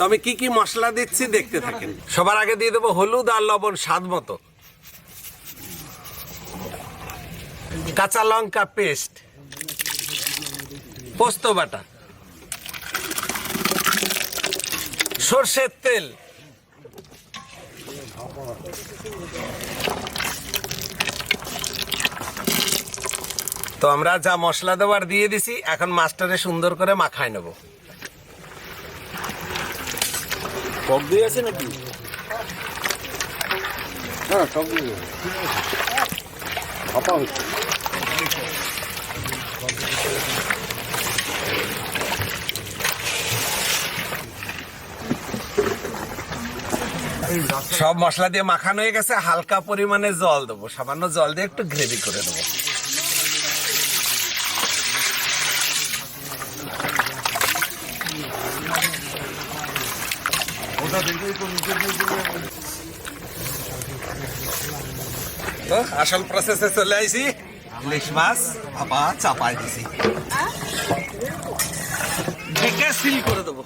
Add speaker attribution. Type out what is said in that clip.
Speaker 1: তো আমি কি কি মশলা দিচ্ছি দেখতে থাকেন। সবার আগে দিয়ে দেবো হলুদ আর লবণ স্বাদ মতো, কাঁচা লঙ্কা পেস্ট, পোস্ত বাটা, সর্ষের তেল, তো আমরা যা মশলা দেওয়ার দিয়ে দিছি, এখন মাছটারে সুন্দর করে মাখায় নেব।
Speaker 2: টক দই আছে নাকি? হ্যাঁ, টক দই ভাপা হচ্ছে।
Speaker 1: সব মশলা দিয়ে মাখানো হয়ে গেছে, হালকা পরিমাণে জল দেবো, সামান্য জল দিয়ে একটু গ্রেভি করে দেবো। তো আসল প্রসেসে চলে আইছি, ইলিশ মাছ ভাপা চাপাই দিছি, ঢেকে সিল করে দেবো।